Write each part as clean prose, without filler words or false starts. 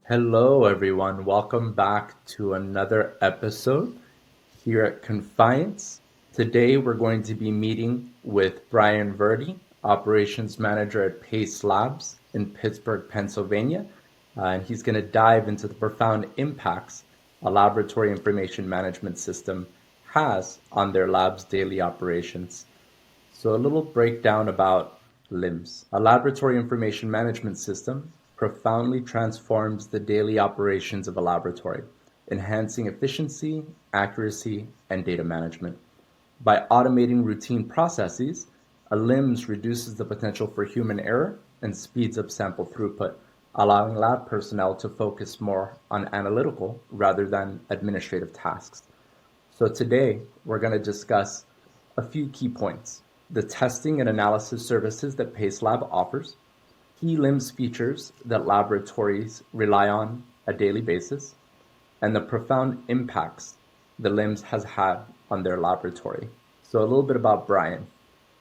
Hello, everyone. Welcome back to another episode here at Confiance. Today, we're going to be meeting with Brian Verdi, Operations Manager at Pace Labs in Pittsburgh, Pennsylvania. And he's going to dive into the profound impacts a laboratory information management system has on their lab's daily operations. So a little breakdown about LIMS. A laboratory information management system profoundly transforms the daily operations of a laboratory, enhancing efficiency, accuracy, and data management. By automating routine processes, a LIMS reduces the potential for human error and speeds up sample throughput, allowing lab personnel to focus more on analytical rather than administrative tasks. So today, we're going to discuss a few key points: the testing and analysis services that PaceLab offers, key LIMS features that laboratories rely on a daily basis, and the profound impacts the LIMS has had on their laboratory. So a little bit about Brian.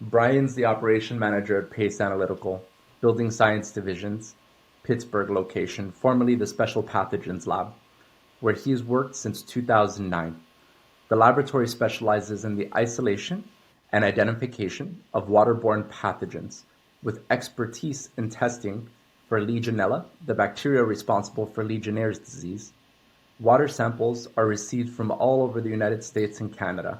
Brian's the operation manager at Pace Analytical, Building Science Division's Pittsburgh location, formerly the Special Pathogens Lab, where he has worked since 2009. The laboratory specializes in the isolation and identification of waterborne pathogens, with expertise in testing for Legionella, the bacteria responsible for Legionnaire's disease. Water samples are received from all over the United States and Canada.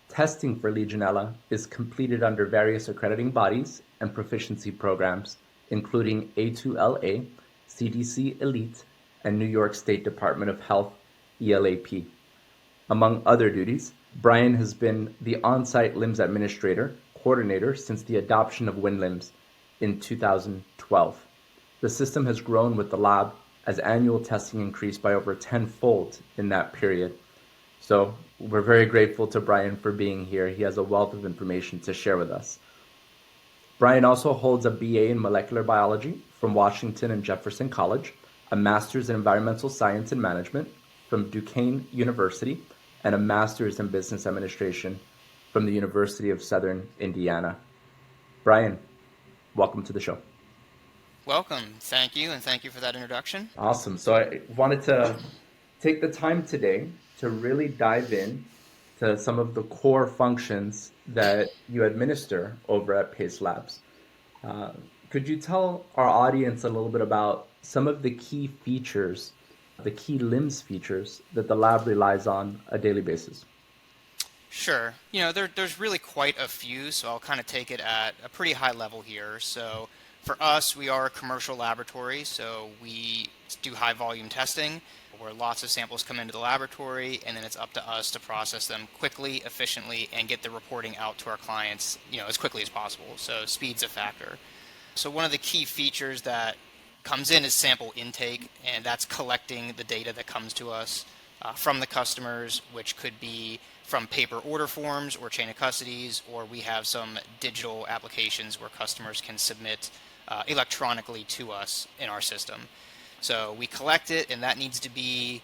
Testing for Legionella is completed under various accrediting bodies and proficiency programs, including A2LA, CDC Elite, and New York State Department of Health, ELAP. Among other duties, Brian has been the on-site LIMS administrator coordinator since the adoption of WinLIMS in 2012. The system has grown with the lab as annual testing increased by over tenfold in that period. So we're very grateful to Brian for being here. He has a wealth of information to share with us. Brian also holds a BA in molecular biology from Washington and Jefferson College, a master's in environmental science and management from Duquesne University, and a master's in business administration from the University of Southern Indiana. Brian, welcome to the show. Welcome. Thank you, and thank you for that introduction. Awesome. So I wanted to take the time today to really dive in to some of the core functions that you administer over at Pace Labs. Could you tell our audience a little bit about some of the key features, the key LIMS features that the lab relies on a daily basis? Sure. There's really quite a few, so I'll kind of take it at a pretty high level here. So for us, we are a commercial laboratory, so we do high volume testing where lots of samples come into the laboratory, and then it's up to us to process them quickly, efficiently, and get the reporting out to our clients, as quickly as possible. So speed's a factor. So one of the key features that comes in is sample intake, and that's collecting the data that comes to us from the customers, which could be from paper order forms or chain of custodies, or we have some digital applications where customers can submit electronically to us in our system. So we collect it, and that needs to be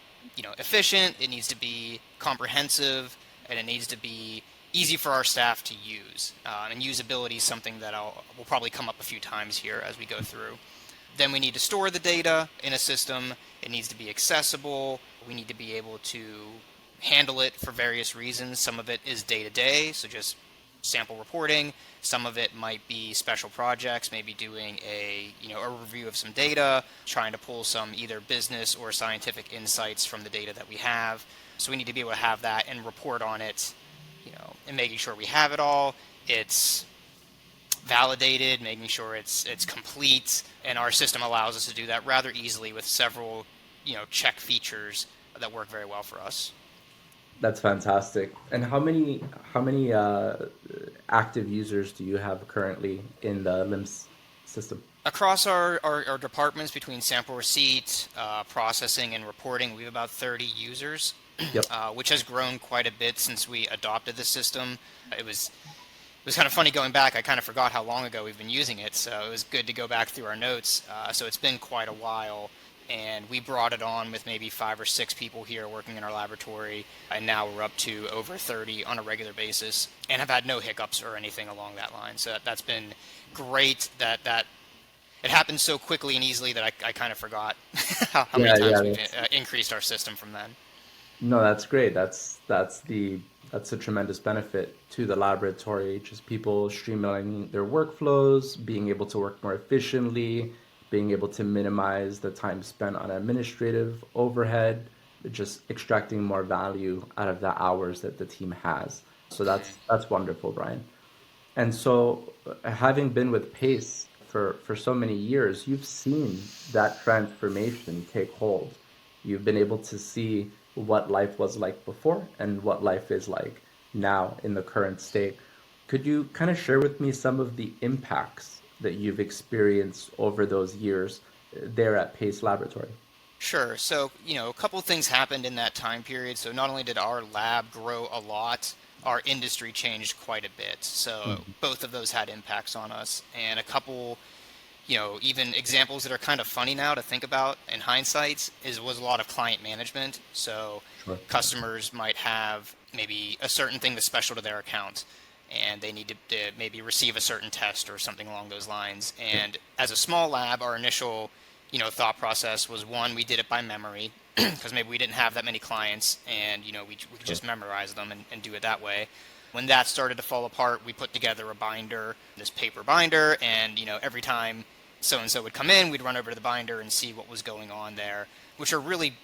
efficient, it needs to be comprehensive, and it needs to be easy for our staff to use. And usability is something that will probably come up a few times here as we go through. Then we need to store the data in a system. It needs to be accessible. We need to be able to handle it for various reasons. Some of it is day-to-day, so just sample reporting. Some of it might be special projects, maybe doing a review of some data, trying to pull some either business or scientific insights from the data that we have. So we need to be able to have that and report on it, and making sure we have it all. It's validated, making sure it's complete, and our system allows us to do that rather easily with several, check features that work very well for us. That's fantastic. And how many active users do you have currently in the LIMS system? Across our departments between sample receipt, processing, and reporting, we have about 30 users, Yep. which has grown quite a bit since we adopted the system. It was kind of funny going back. I kind of forgot how long ago we've been using it, so it was good to go back through our notes. So it's been quite a while, and we brought it on with maybe 5 or 6 people here working in our laboratory, and now we're up to over 30 on a regular basis, and have had no hiccups or anything along that line. So that's been great. That it happened so quickly and easily that I kind of forgot how many Yeah, times yeah, we've that's increased our system from then. no, that's great. That's a tremendous benefit to the laboratory, just people streamlining their workflows, being able to work more efficiently, being able to minimize the time spent on administrative overhead, just extracting more value out of the hours that the team has. So that's wonderful, Brian. And so, having been with Pace for so many years, you've seen that transformation take hold. You've been able to see what life was like before and what life is like now in the current state. Could you kind of share with me some of the impacts that you've experienced over those years there at Pace Laboratory? Sure. So, a couple of things happened in that time period. So, not only did our lab grow a lot, our industry changed quite a bit. So, Mhm. both of those had impacts on us. And a couple, even examples that are kind of funny now to think about in hindsight was a lot of client management. So, Sure. customers might have maybe a certain thing that's special to their account, and they need to maybe receive a certain test or something along those lines. Yeah. And as a small lab, our initial thought process was, one, we did it by memory because maybe we didn't have that many clients, and we could Sure. just memorize them and do it that way. When that started to fall apart, we put together a binder, this paper binder, and every time so and so would come in, we'd run over to the binder and see what was going on there, which are really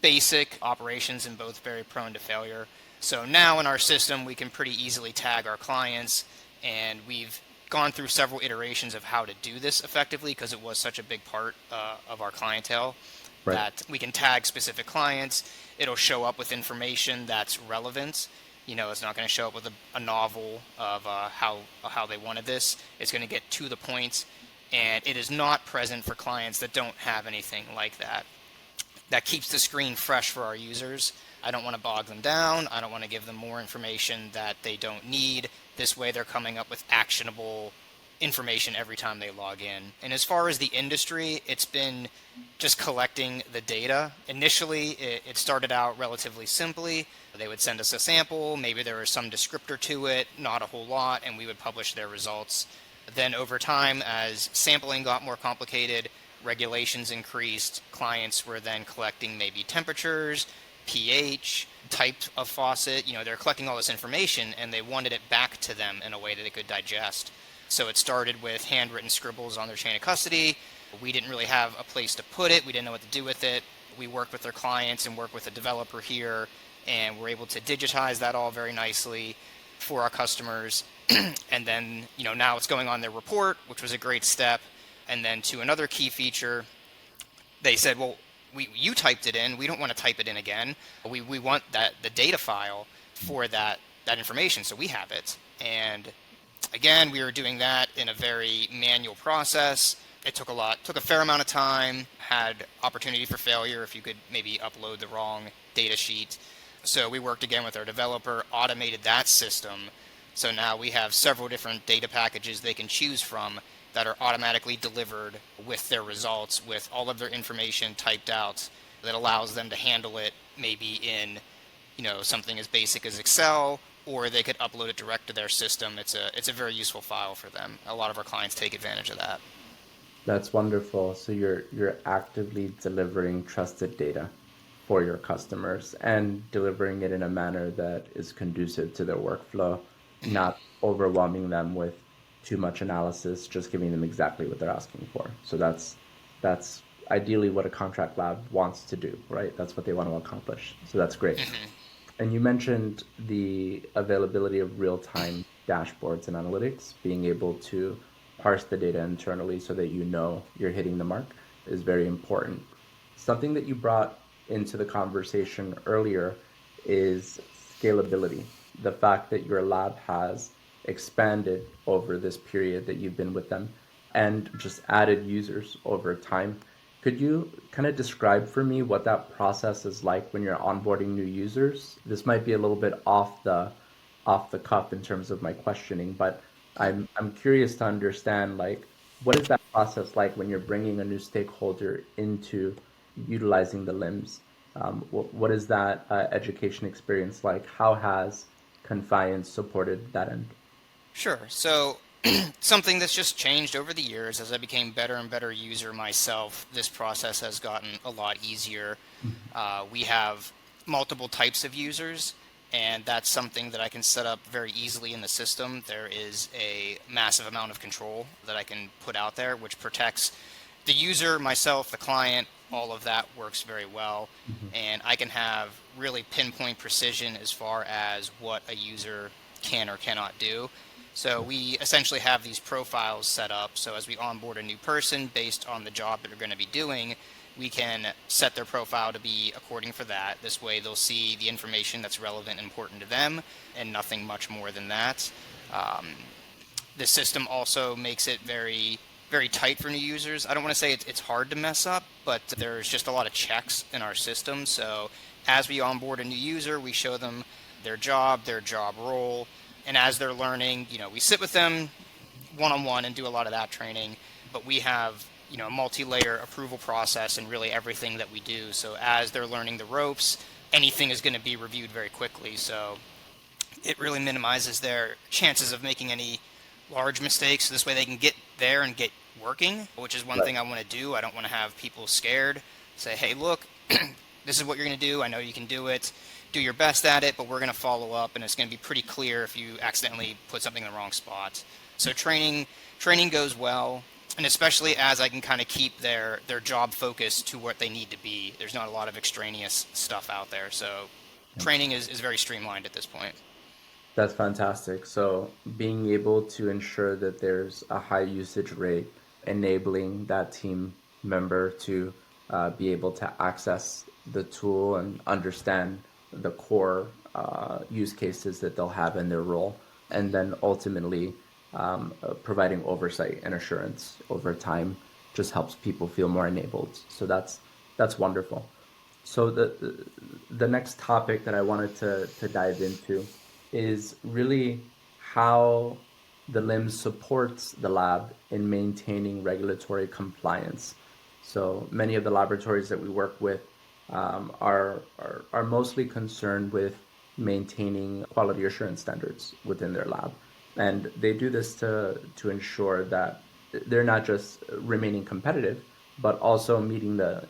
basic operations and both very prone to failure. So now in our system, we can pretty easily tag our clients, and we've gone through several iterations of how to do this effectively because it was such a big part of our clientele Right. that we can tag specific clients. It'll show up with information that's relevant. It's not going to show up with a novel of how they wanted this. It's going to get to the point, and it is not present for clients that don't have anything like that. That keeps the screen fresh for our users. I don't want to bog them down. I don't want to give them more information that they don't need. This way, they're coming up with actionable information every time they log in. And as far as the industry, it's been just collecting the data. Initially, it started out relatively simply. They would send us a sample, maybe there was some descriptor to it, not a whole lot, and we would publish their results. Then over time, as sampling got more complicated, regulations increased, clients were then collecting maybe temperatures, pH, type of faucet. They're collecting all this information and they wanted it back to them in a way that they could digest. So it started with handwritten scribbles on their chain of custody. We didn't really have a place to put it. We didn't know what to do with it. We worked with their clients and worked with a developer here, and we're able to digitize that all very nicely for our customers. And then, now it's going on their report, which was a great step. And then to another key feature, they said, well, you typed it in. We don't want to type it in again. We want the data file for that information, so we have it. And again, we were doing that in a very manual process. It took a fair amount of time, had opportunity for failure if you could maybe upload the wrong data sheet. So we worked again with our developer, automated that system. So now we have several different data packages they can choose from that are automatically delivered with their results, with all of their information typed out, that allows them to handle it maybe in something as basic as Excel, or they could upload it direct to their system. It's a very useful file for them. A lot of our clients take advantage of that. That's wonderful. So you're actively delivering trusted data for your customers and delivering it in a manner that is conducive to their workflow not overwhelming them with too much analysis, just giving them exactly what they're asking for. So that's ideally what a contract lab wants to do, right? That's what they want to accomplish. So that's great. Hmm. And you mentioned the availability of real-time dashboards and analytics, being able to parse the data internally so that you know you're hitting the mark is very important. Something that you brought into the conversation earlier is scalability. The fact that your lab has expanded over this period that you've been with them and just added users over time. Could you kind of describe for me what that process is like when you're onboarding new users? This might be a little bit off the cuff in terms of my questioning, but I'm curious to understand like what is that process like when you're bringing a new stakeholder into utilizing the LIMS? What is that education experience like? How has Confiance supported that end? Sure. So something that's just changed over the years as I became better and better user myself, this process has gotten a lot easier. We have multiple types of users, and that's something that I can set up very easily in the system. There is a massive amount of control that I can put out there, which protects the user, myself, the client. All of that works very well, Mhm. and I can have really pinpoint precision as far as what a user can or cannot do. So Yeah. we essentially have these profiles set up. So as we onboard a new person based on the job that they're going to be doing, we can set their profile to be according for that. This way they'll see the information that's relevant and important to them and nothing much more than that. Um, the system also makes it very tight for new users. I don't want to say it's hard to mess up, but there's just a lot of checks in our system. So as we onboard a new user, we show them their job role, and as they're learning, we sit with them one on one and do a lot of that training. But we have a multi-layer approval process and really everything that we do. So as they're learning the ropes, anything is going to be reviewed very quickly. So it really minimizes their chances of making any large mistakes. So this way they can get there and get working, which is one Right. thing I want to do. I don't want to have people scared. Say, hey, look, this is what you're going to do. I know you can do it. Do your best at it, but we're going to follow up, and it's going to be pretty clear if you accidentally put something in the wrong spot. So training goes well, and especially as I can kind of keep their job focused to what they need to be. There's not a lot of extraneous stuff out there, so training is very streamlined at this point. That's fantastic. So being able to ensure that there's a high usage rate, enabling that team member to be able to access the tool and understand the core use cases that they'll have in their role, and then ultimately providing oversight and assurance over time just helps people feel more enabled. So that's wonderful. So the next topic that I wanted to dive into is really how the LIMS supports the lab in maintaining regulatory compliance. So many of the laboratories that we work with are mostly concerned with maintaining quality assurance standards within their lab. And they do this to ensure that they're not just remaining competitive, but also meeting the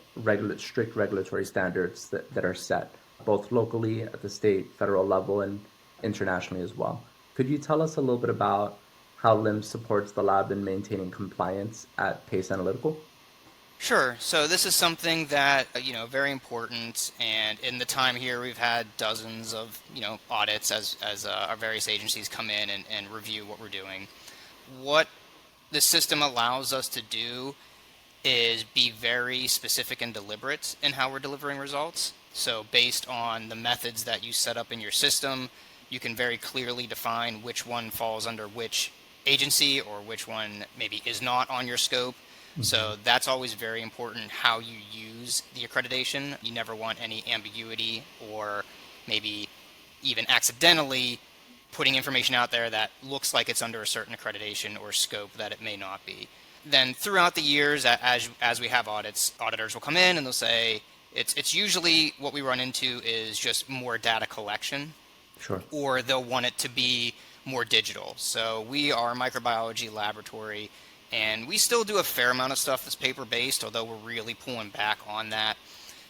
strict regulatory standards that are set both locally at the state, federal level, and internationally as well. Could you tell us a little bit about how LIMS supports the lab in maintaining compliance at Pace Analytical? Sure. So this is something that, very important. And in the time here, we've had dozens of, audits as our various agencies come in and review what we're doing. What the system allows us to do is be very specific and deliberate in how we're delivering results. So based on the methods that you set up in your system, you can very clearly define which one falls under which agency or which one maybe is not on your scope. Mm-hmm. So that's always very important how you use the accreditation. You never want any ambiguity or maybe even accidentally putting information out there that looks like it's under a certain accreditation or scope that it may not be. Then throughout the years, as we have audits, auditors will come in and they'll say it's usually what we run into is just more data collection, Sure. or they'll want it to be more digital. So we are a microbiology laboratory, and we still do a fair amount of stuff that's paper based, although we're really pulling back on that.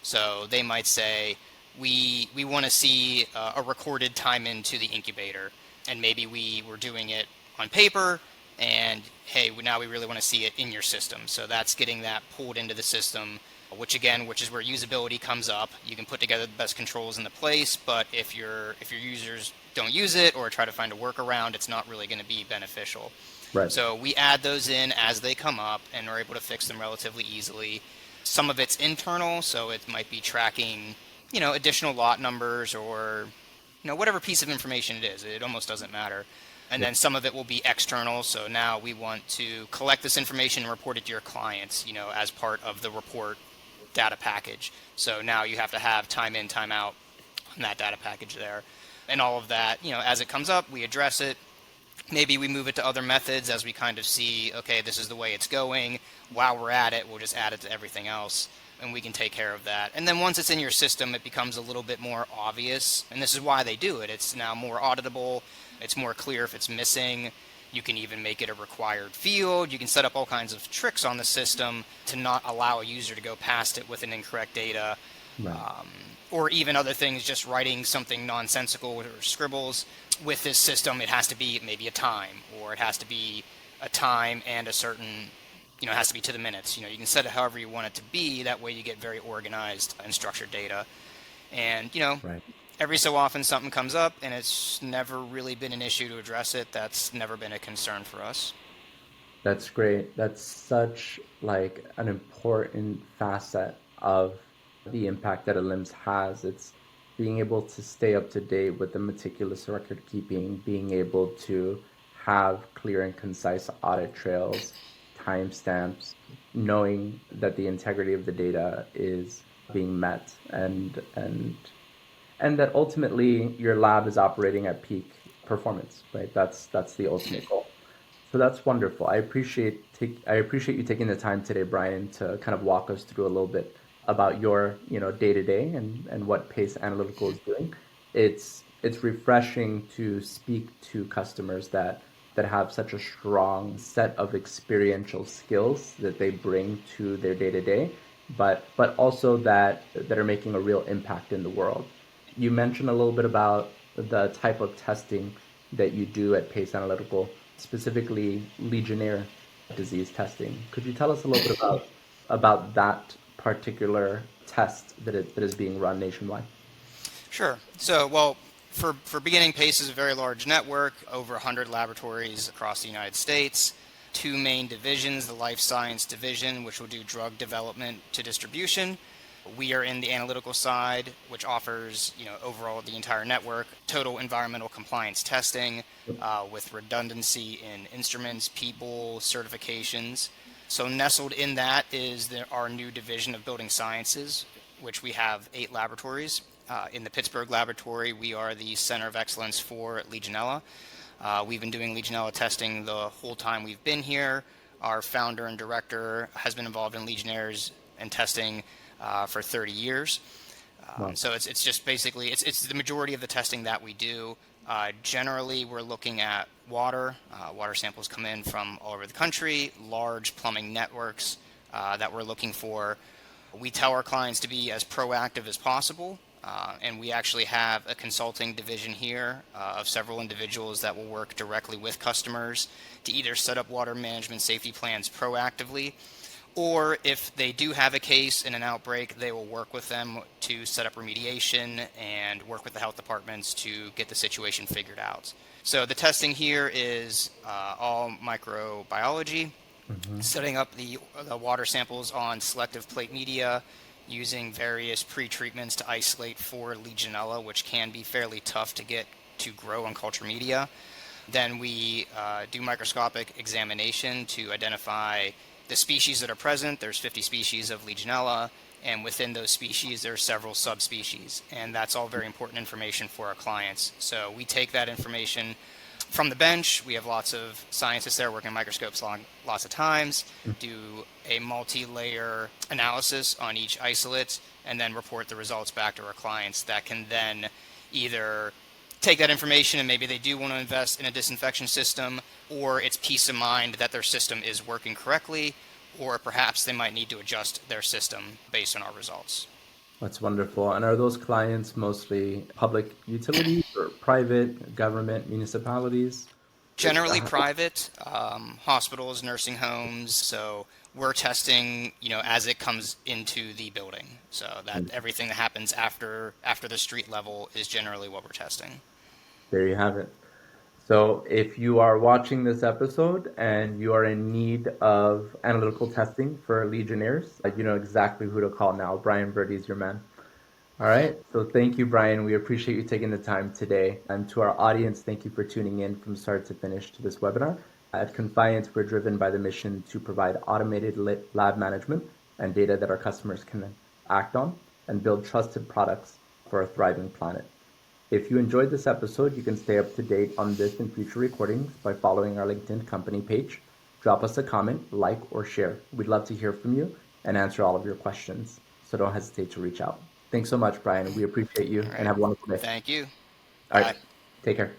So they might say we want to see a recorded time into the incubator. and maybe we were doing it on paper, and hey, now we really want to see it in your system. So that's getting that pulled into the system, which is where usability comes up. You can put together the best controls in the place, but if your users don't use it or try to find a workaround, it's not really going to be beneficial. Right. So we add those in as they come up and are able to fix them relatively easily. Some of it's internal, so it might be tracking, additional lot numbers or, whatever piece of information it is. It almost doesn't matter. And Yeah. then some of it will be external. So now we want to collect this information and report it to your clients, as part of the report data package. So now you have to have time in, time out on that data package there. And all of that, as it comes up, we address it. Maybe we move it to other methods as we kind of see, okay, this is the way it's going. While we're at it, we'll just add it to everything else and we can take care of that. And then once it's in your system, it becomes a little bit more obvious. And this is why they do it. It's now more auditable. It's more clear if it's missing. You can even make it a required field. You can set up all kinds of tricks on the system to not allow a user to go past it with an incorrect data. Right. Or even other things, just writing something nonsensical or scribbles. With this system, it has to be maybe a time, or it has to be a time and a certain, it has to be to the minutes. You can set it however you want it to be. That way you get very organized and structured data. And, Right. every so often something comes up and it's never really been an issue to address it. That's never been a concern for us. That's great. That's such like an important facet of the impact that a LIMS has. It's being able to stay up to date with the meticulous record keeping, being able to have clear and concise audit trails, timestamps, knowing that the integrity of the data is being met, and that ultimately your lab is operating at peak performance, right? That's the ultimate goal. So that's wonderful. I appreciate you taking the time today, Brian, to kind of walk us through a little bit about your day to day and what Pace Analytical is doing. It's refreshing to speak to customers that have such a strong set of experiential skills that they bring to their day to day, but also that are making a real impact in the world. You mentioned a little bit about the type of testing that you do at Pace Analytical, specifically Legionnaire disease testing. Could you tell us a little bit about that particular test that is being run nationwide? Sure. So, well, for beginning, PACE is a very large network, over 100 laboratories across the United States, two main divisions, the life science division, which will do drug development to distribution. We are in the analytical side, which offers, overall the entire network, total environmental compliance testing with redundancy in instruments, people, certifications. So nestled in that is our new division of building sciences, which we have 8 laboratories. In the Pittsburgh laboratory, we are the center of excellence for Legionella. We've been doing Legionella testing the whole time we've been here. Our founder and director has been involved in Legionnaires and testing for 30 years. Wow. So it's just basically, it's the majority of the testing that we do. Generally, we're looking at water. Water samples come in from all over the country, large plumbing networks that we're looking for. We tell our clients to be as proactive as possible. And we actually have a consulting division here of several individuals that will work directly with customers to either set up water management safety plans proactively, or if they do have a case and an outbreak, they will work with them to set up remediation and work with the health departments to get the situation figured out. So the testing here is all microbiology, Hmm. setting up the water samples on selective plate media, using various pre-treatments to isolate for Legionella, which can be fairly tough to get to grow on culture media. Then we do microscopic examination to identify the species that are present. There's 50 species of Legionella, and within those species, there are several subspecies, and that's all very important information for our clients. So we take that information from the bench. We have lots of scientists there working microscopes lots of times, do a multi-layer analysis on each isolate, and then report the results back to our clients that can then either take that information and maybe they do want to invest in a disinfection system, or it's peace of mind that their system is working correctly, or perhaps they might need to adjust their system based on our results. That's wonderful. And are those clients mostly public utilities or private, government, municipalities? Generally private, hospitals, nursing homes. So we're testing, as it comes into the building. So that everything that happens after the street level is generally what we're testing. There you have it. So if you are watching this episode and you are in need of analytical testing for Legionnaires, you know exactly who to call now. Brian Verdi is your man. All right. So thank you, Brian. We appreciate you taking the time today. And to our audience, thank you for tuning in from start to finish to this webinar. At Confiance, we're driven by the mission to provide automated lab management and data that our customers can act on and build trusted products for a thriving planet. If you enjoyed this episode, you can stay up to date on this and future recordings by following our LinkedIn company page. Drop us a comment, like, or share. We'd love to hear from you and answer all of your questions. So don't hesitate to reach out. Thanks so much, Brian. We appreciate you All and right. have a wonderful day. Thank you. All Bye. right. Take care.